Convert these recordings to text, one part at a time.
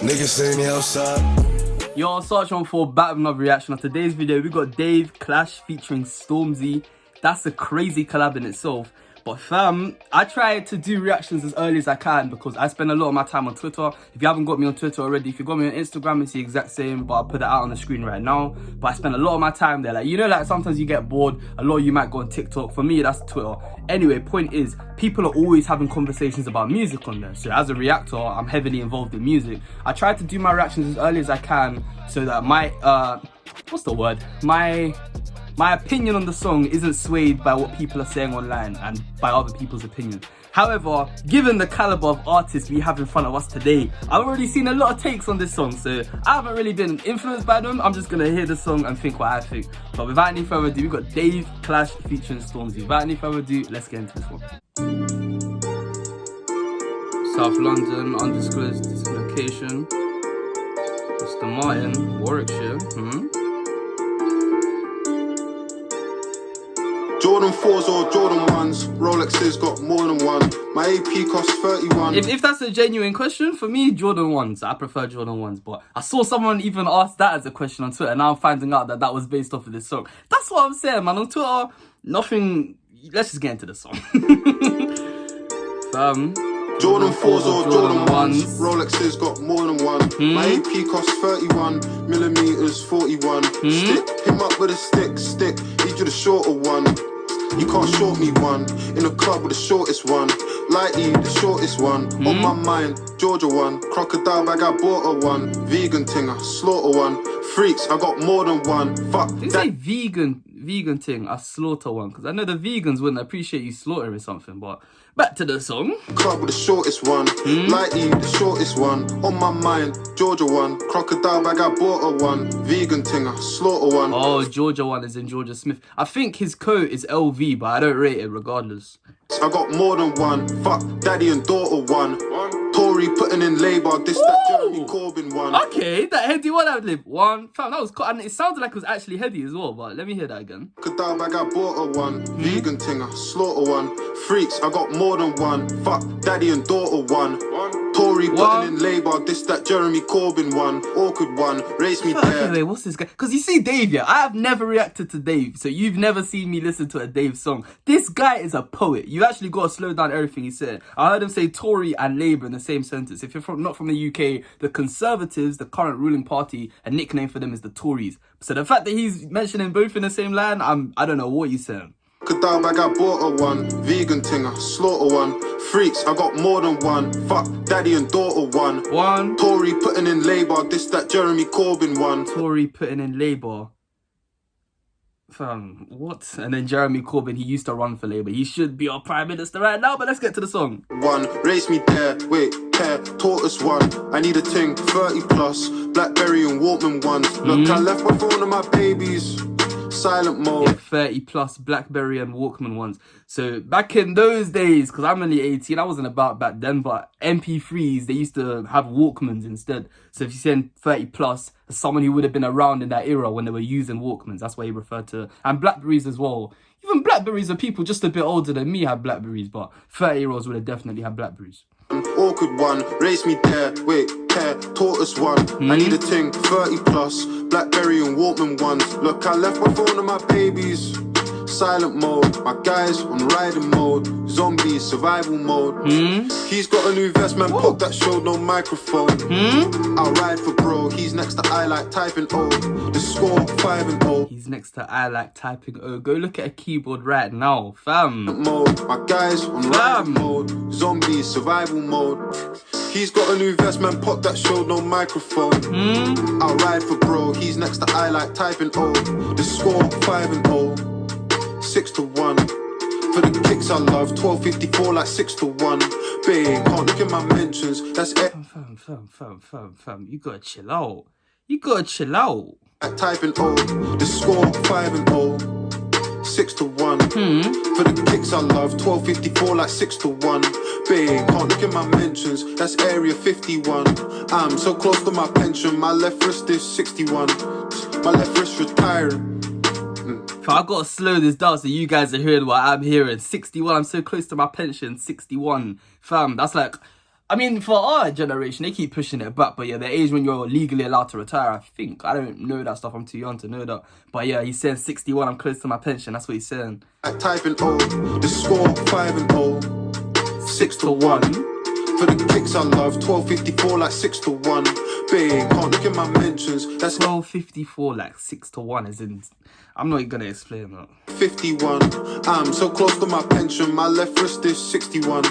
Niggas see me outside. Yo, search on for back with another reaction. On today's video, we got Dave Clash featuring Stormzy. That's a crazy collab in itself. But fam, I try to do reactions as early as I can because I spend a lot of my time on Twitter. If you haven't got me on Twitter already, if you got me on Instagram, it's the exact same, but I'll put it out on the screen right now. But I spend a lot of my time there. Like, you know, like sometimes you get bored. A lot of you might go on TikTok. For me, that's Twitter. Anyway, point is, people are always having conversations about music on there. So as a reactor, I'm heavily involved in music. I try to do my reactions as early as I can so that my, my opinion on the song isn't swayed by what people are saying online and by other people's opinions. However, given the caliber of artists we have in front of us today, I've already seen a lot of takes on this song, so I haven't really been influenced by them. I'm just gonna hear the song and think what I think. But without any further ado, we've got Dave Clash featuring Stormzy. Without any further ado, let's get into this one. South London, undisclosed location. Mr. Martin, Warwickshire. Jordan 4s or Jordan 1s, Rolexes got more than one. My AP costs 31. If that's a genuine question, for me, Jordan 1s. I prefer Jordan 1s, but I saw someone even ask that as a question on Twitter, and now I'm finding out that that was based off of this song. That's what I'm saying, man. On Twitter, nothing... Let's just get into the song. Jordan 4s or Jordan 1s, Rolexes got more than one. My AP costs 31, millimeters 41. Stick, him up with a stick, need you the shorter one. You can't short me one, in the club with the shortest one. Lighty, the shortest one, on my mind, Georgia one. Crocodile bag, I bought her one. Vegan thing, I slaughter one. Freaks, I got more than one. Fuck Did you that. say vegan thing, I slaughter one? Because I know the vegans wouldn't appreciate you slaughtering something, but back to the song. Club with the shortest one, Lighty, the shortest one. On my mind, Georgia one. Crocodile bag, I bought her one. Vegan thing, I slaughter one. Oh, Georgia one is in Georgia Smith. I think his coat is LV, but I don't rate it regardless. I got more than one. Fuck daddy and daughter one. Tory putting in labour. This that Jeremy Corbyn one. Okay, that heady one I'd live. One. Fam, that was cool. And it sounded like it was actually heady as well, but let me hear that again. Crocodile bag, I bought her one. Vegan thing, I slaughter one. Freaks, I got more than one. Fuck daddy and daughter one. Tory putting in labour. This that Jeremy Corbyn one. Awkward one. Race me there. Wait, what's this guy? Because you see Dave, yeah, I have never reacted to Dave, so you've never seen me listen to a Dave song. This guy is a poet. You actually got to slow down everything he said. I heard him say Tory and Labour in the same sentence. If you're not from the UK, the Conservatives, the current ruling party, a nickname for them is the Tories. So the fact that he's mentioning both in the same line, I don't know what he's saying. Crocodile bag, I bought her one. Vegan thing, I slaughter one. Freaks, I got more than one. Fuck daddy and daughter one. Tory putting in labour. This that Jeremy Corbyn one. Tory putting in Labour. Fam, what? And then Jeremy Corbyn, he used to run for Labour. He should be our Prime Minister right now, but let's get to the song. One, race me there, wait, care, tortoise one. I need a ting, 30 plus, Blackberry and Walkman ones. Look, I left my phone and my babies. Silent mode. Yeah, 30 plus Blackberry and Walkman ones. So back in those days, because I'm only 18, I wasn't about back then, but MP3s, they used to have Walkmans instead. So if you send 30 plus, as someone who would have been around in that era when they were using Walkmans, that's what he referred to. And Blackberries as well. Even Blackberries are people just a bit older than me have Blackberries, but 30-year-olds would have definitely had Blackberries. Awkward one, race me there, wait, care, tortoise one. I need a ting, 30 plus, Blackberry and Walkman ones. Look, I left my phone and my babies. Silent mode, my guys on riding mode. Zombies, survival mode. He's got a new vest, man, pop that showed no microphone. I'll ride for bro, he's next to I like typing O. The score 5-0. He's next to I like typing O. Go look at a keyboard right now, fam. Mode, my guys on riding mode. Zombies, survival mode. He's got a new vest, man, pop that showed no microphone. I'll ride for bro, he's next to I like typing O. The score 5-0. 6-1. For the kicks I love, 1254 like 6-1. Babe, can't look at my mentions. That's it. Fam. You gotta chill out. You gotta chill out. Like typing O. The score 5-0. 6-1. For the kicks I love, 1254 like 6-1. Babe, can't look at my mentions. That's area 51. I'm so close to my pension. My left wrist is 61. My left wrist retiring. I gotta slow this down so you guys are hearing what I'm hearing. 61, I'm so close to my pension. 61. Fam, that's like I mean, for our generation, they keep pushing it back. But yeah, the age when you're legally allowed to retire, I think. I don't know that stuff. I'm too young to know that. But yeah, he's saying 61, I'm close to my pension. That's what he's saying. At typing O, the score 5-0, 6-1. For the kicks I love, 12.54 like 6-1. Babe, can't look at my mentions. That's 12.54 like 6-1 is in. I'm not gonna explain that. 51. I'm so close to my pension. My left wrist is 61.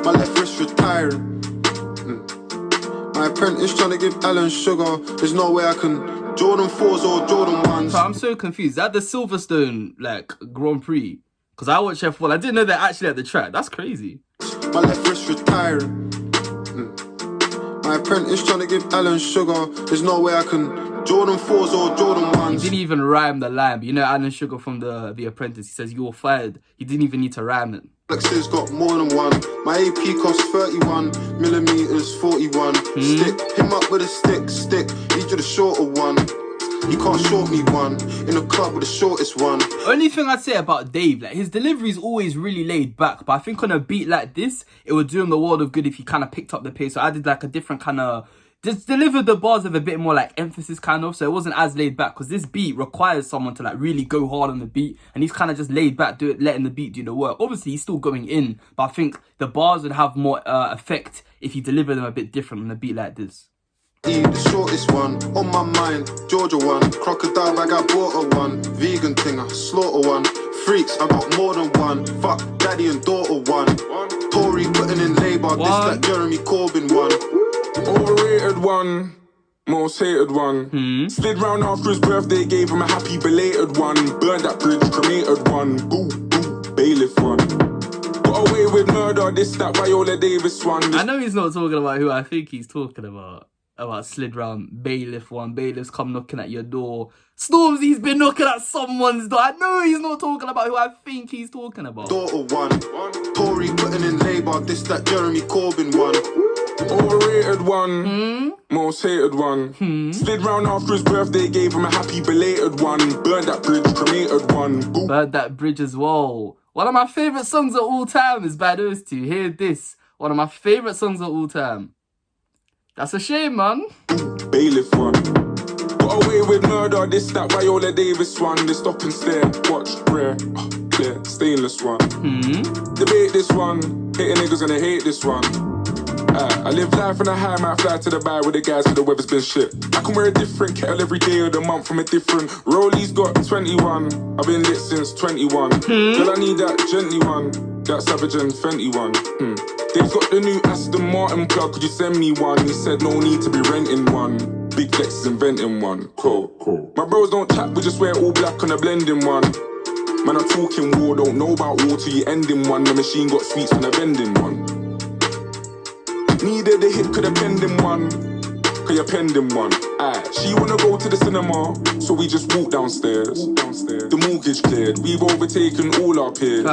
My left wrist retiring. My apprentice trying to give Alan sugar. There's no way I can Jordan 4s or Jordan 1s. So I'm so confused. Is that the Silverstone like Grand Prix? Because I watch F1. I didn't know they're actually at the track. That's crazy. My left wrist retiring. My apprentice trying to give Alan sugar. There's no way I can Jordan 4s or Jordan 1s. He didn't even rhyme the line. But you know Alan Sugar from the Apprentice. He says you're fired. He didn't even need to rhyme it. Rolex's got more than one. My AP costs 31 millimeters, 41. Stick him up with a stick. Need you the shorter one. You can't short me one. In the club with the shortest one. Only thing I'd say about Dave, like his delivery is always really laid back. But I think on a beat like this, it would do him the world of good if he kind of picked up the pace. So I did like a different kind of. Just delivered the bars with a bit more like emphasis kind of, so it wasn't as laid back because this beat requires someone to like really go hard on the beat, and he's kind of just laid back, letting the beat do the work. Obviously he's still going in, but I think the bars would have more effect if you deliver them a bit different on a beat like this. The shortest one on my mind, Georgia one, crocodile bag I bought a one, vegan thing I slaughter one, freaks I got more than one, fuck daddy and daughter one, Tory putting in labour, this that Jeremy Corbyn one. Overrated one, most hated one. Slid round after his birthday, gave him a happy belated one. Burned that bridge, cremated one. Ooh, bailiff one. Got away with murder, this that Viola Davis one. I know he's not talking about who I think he's talking about. About slid round, bailiff one. Bailiffs come knocking at your door. Stormzy's been knocking at someone's door. I know he's not talking about who I think he's talking about. Daughter one, Tory putting in labour, this that Jeremy Corbyn one. Overrated one, most hated one. Slid round after his birthday, gave him a happy belated one. Burned that bridge, cremated one. Ooh. Burned that bridge as well. One of my favourite songs of all time is by those two. Hear this. One of my favourite songs of all time. That's a shame, man. Bailiff one. Got away with murder, this that Viola Davis one. They stop and stare, watch, rare, clear, stainless one. Debate this one, hating niggas gonna hate this one. I live life on a high, might fly to the bar with the guys for the weather's been shit. I can wear a different kettle every day of the month from a different. Rolly's got 21, I've been lit since 21. Girl, I need that gently one, that Savage and Fenty one. They've got the new Aston Martin plug, could you send me one? He said no need to be renting one. Big Flex is inventing one. Cool. My bros don't chat, we just wear all black on a blending one. Man, I'm talking war, don't know about war till you ending one. The machine got sweets from the vending one. Needed a hit, could have penned him one. Could you penned him one? She wanna go to the cinema, so we just walk downstairs. The mortgage cleared, we've overtaken all our peers.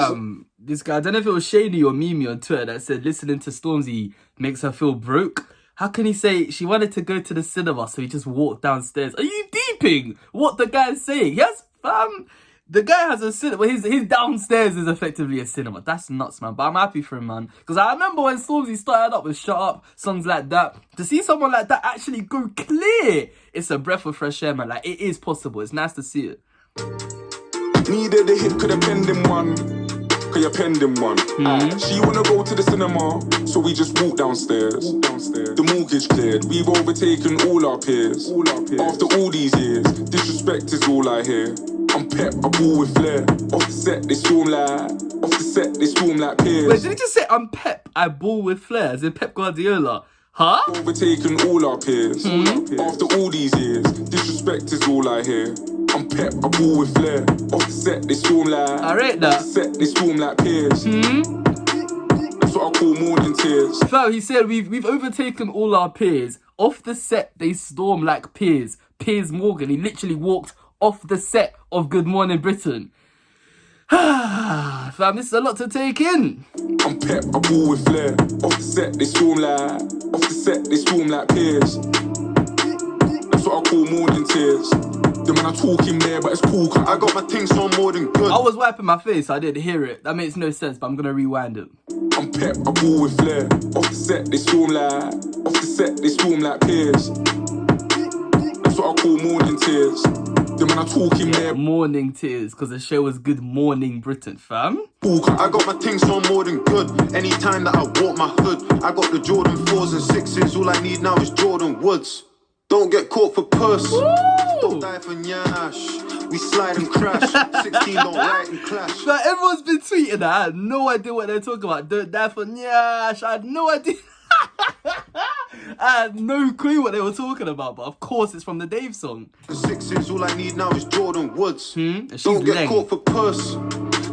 This guy, I don't know if it was Shady or Mimi on Twitter that said listening to Stormzy makes her feel broke. How can he say she wanted to go to the cinema, so he just walked downstairs? Are you deeping what the guy's saying? Yes, fam. The guy has a cinema. His downstairs is effectively a cinema. That's nuts, man. But I'm happy for him, man. Because I remember when Stormzy started up with Shut Up, songs like that. To see someone like that actually go clear, it's a breath of fresh air, man. Like, it is possible. It's nice to see it. Needed a hit, could have penned him one. Could you penned him one? She wanna go to the cinema, so we just walk downstairs. The mortgage cleared, we've overtaken all our peers. After all these years, disrespect is all I hear. I'm pep, I ball with flair. Off the set, they storm like peers. Wait, did he just say I'm pep, I ball with flair? As in Pep Guardiola? Huh? Overtaken all our peers. After all these years, disrespect is all I hear. I'm pep, I ball with flair. Off the set, they storm like. I rate that. Off the set, they storm like peers. That's what I call morning tears. Fam, he said we've overtaken all our peers. Off the set, they storm like peers. Piers Morgan, he literally walked off the set of Good Morning Britain. Fam, this is a lot to take in. I'm pep, I ball with flair. Off the set, they storm like peers. That's what I call morning tears. The man I'm talking there, but it's cool. I got my things on more than good. I was wiping my face, I didn't hear it. That makes no sense, but I'm gonna rewind it. I'm pep, I ball with flair. Off the set, they storm like Piers. That's what I call morning tears. Then when I talk in there, morning tears, because the show was Good Morning Britain, fam. I got my things so more than good. Anytime that I walk my hood, I got the Jordan 4s and 6s. All I need now is Jordan Woods. Don't get caught for puss. Don't die for nyash. We slide and crash. 16 don't write and clash. So everyone's been tweeting that. I had no idea what they're talking about. Don't die for nyash. I had no idea. I had no clue what they were talking about, but of course it's from the Dave song. The 6s, all I need now is Jordan Woods. Don't get caught for puss.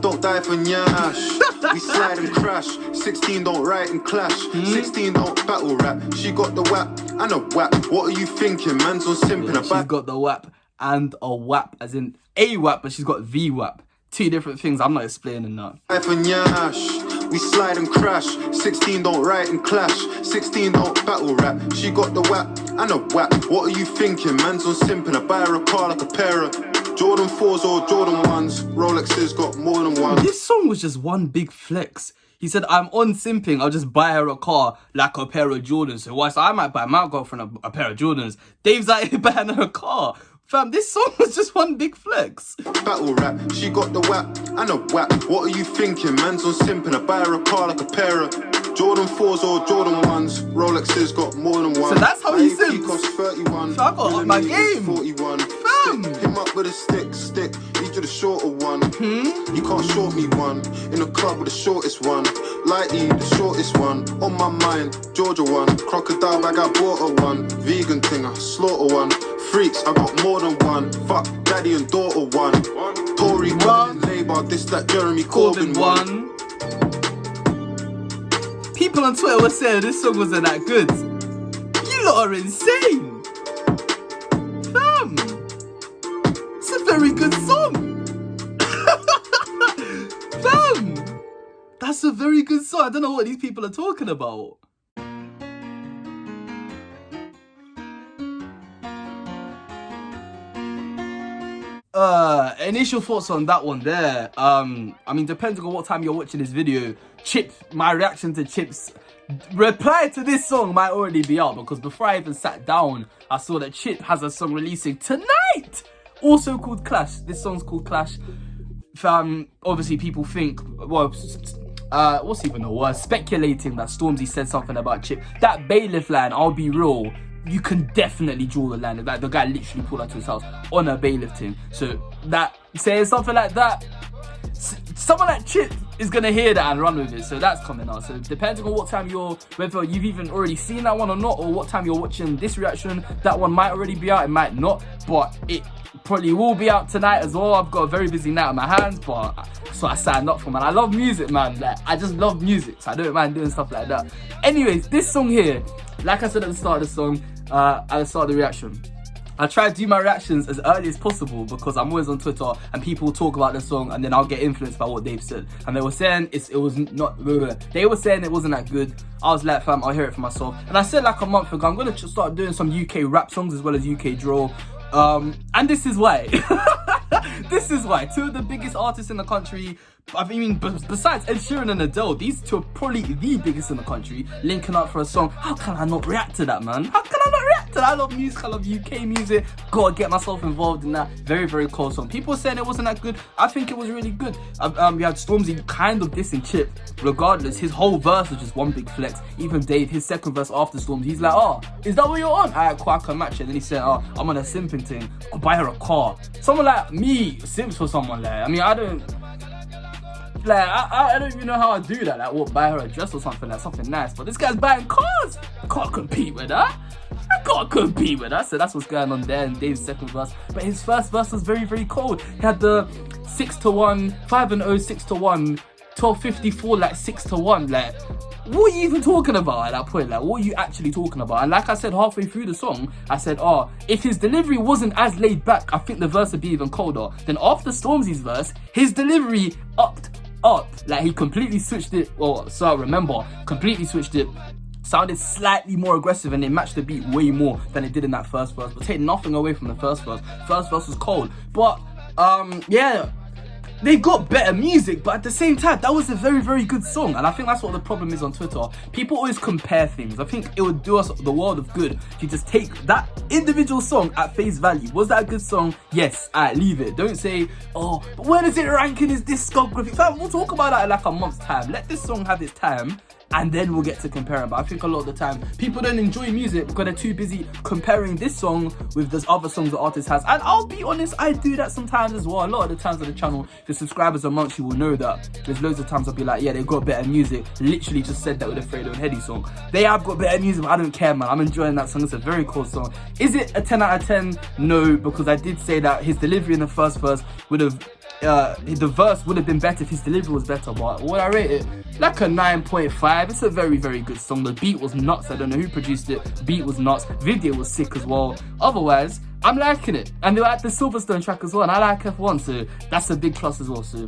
Don't die for nyash. We slide and crash. 16 don't write and clash. 16 don't battle rap. She got the whap and a whap. What are you thinking? Man's on simping Yeah, she's got the whap and a whap, as in a whap, but she's got the whap. Two different things. I'm not explaining that. Die for nyash. We slide and crash. 16 don't write and clash. 16 don't battle rap. She got the whap and a whap. What are you thinking? Man's on simping. I buy her a car like a pair of Jordan 4s or Jordan 1s. Rolexes got more than one. This song was just one big flex. He said, I'm on simping, I'll just buy her a car like a pair of Jordans. So why? So I might buy my girlfriend a pair of Jordans. Dave's like buying her a car. Fam, this song was just one big flex. Battle rap, she got the whap and a whap. What are you thinking? Man's on simping. I buy her a car like a pair of Jordan 4s or Jordan 1s. Rolexes got more than one. So that's how he simps. Cost 31. So I got up my game. 41. Fam. Him up with a stick. Need you the shorter one. You can't short me one. In the club with the shortest one. Lighty, the shortest one. On my mind, Georgia one. Crocodile bag, I bought her one. Vegan thing, I slaughter one. Freaks, I got more than one. Fuck, daddy and daughter one. Tory one. Labour, this that Jeremy Corbyn one. People on Twitter were saying this song wasn't that good. You lot are insane. Fam. It's a very good song. Fam. That's a very good song. I don't know what these people are talking about. Initial thoughts on that one there. I mean, depending on what time you're watching this video, my reaction to Chip's reply to this song might already be out, because before I even sat down, I saw that Chip has a song releasing tonight, also called Clash. This song's called Clash. Obviously people think, well, what's even the word? Speculating that Stormzy said something about Chip. That bailiff line, I'll be real, you can definitely draw the line. Like, the guy literally pulled out to his house on a bailiff thing. So that saying something like that, someone like Chip is gonna hear that and run with it. So that's coming out. So depending on what time whether you've even already seen that one or not, or what time you're watching this reaction, that one might already be out, it might not, but it probably will be out tonight as well. I've got a very busy night on my hands, but that's what I signed up for, man. I love music, man. Like, I just love music, so I don't mind doing stuff like that. Anyways, this song here, like I said at the start of the song, at the start of the reaction, I try to do my reactions as early as possible, because I'm always on Twitter and people talk about the song and then I'll get influenced by what they've said. And they were saying they were saying it wasn't that good. I was like, fam, I'll hear it for myself. And I said like a month ago, I'm gonna start doing some UK rap songs as well as UK drill. And this is why. This is why. Two of the biggest artists in the country, I mean, besides Ed Sheeran and Adele, these two are probably the biggest in the country, linking up for a song. How can I not react to that, man? How can I not react to that? I love music, I love UK music. Gotta get myself involved in that. Very, very cool song. People saying it wasn't that good. I think it was really good. We had Stormzy kind of dissing Chip. Regardless, his whole verse was just one big flex. Even Dave, his second verse after Stormzy, he's like, oh, is that what you're on? Alright, cool, I can match it. And then he said, oh, I'm on a simping thing. I'll buy her a car. Someone like me simps for someone like, I mean, I don't even know how I do that. Like, what, buy her a dress or something, like something nice. But this guy's buying cars. I can't compete with that. So that's what's going on there in Dave's second verse. But his first verse was very, very cold. He had the 6-1, 5-0, 6-1, 12:54, like 6-1. Like, what are you even talking about at that point? Like, what are you actually talking about? And like I said halfway through the song, I said, oh, if his delivery wasn't as laid back, I think the verse would be even colder. Then after Stormzy's verse, his delivery upped up. Like, he completely switched it. Well, so I remember, completely switched it. Sounded slightly more aggressive, and it matched the beat way more than it did in that first verse. But take nothing away from the first verse. First verse was cold. But yeah, they got better music, but at the same time, that was a very, very good song. And I think that's what the problem is on Twitter. People always compare things. I think it would do us the world of good if you just take that individual song at face value. Was that a good song? Yes. Alright, leave it. Don't say, oh, but where does it rank in his discography? Fam, we'll talk about that in like a month's time. Let this song have its time, and then we'll get to comparing. But I think a lot of the time, people don't enjoy music because they're too busy comparing this song with this other songs the artist has. And I'll be honest, I do that sometimes as well. A lot of the times on the channel, if the subscribers are amongst you will know that there's loads of times I'll be like, yeah, they've got better music. Literally just said that with a Fredo and Heady song. They have got better music, but I don't care, man. I'm enjoying that song. It's a very cool song. Is it a 10 out of 10? No, because I did say that his delivery in the first verse would have the verse would have been better if his delivery was better, but would I rate it? Like a 9.5. It's a very, very good song. The beat was nuts. I don't know who produced it. Beat was nuts. Video was sick as well. Otherwise, I'm liking it. And they like the Silverstone track as well, and I like F1, so that's a big plus as well. So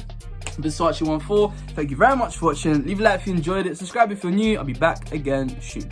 Versace 14, thank you very much for watching. Leave a like if you enjoyed it. Subscribe if you're new. I'll be back again soon.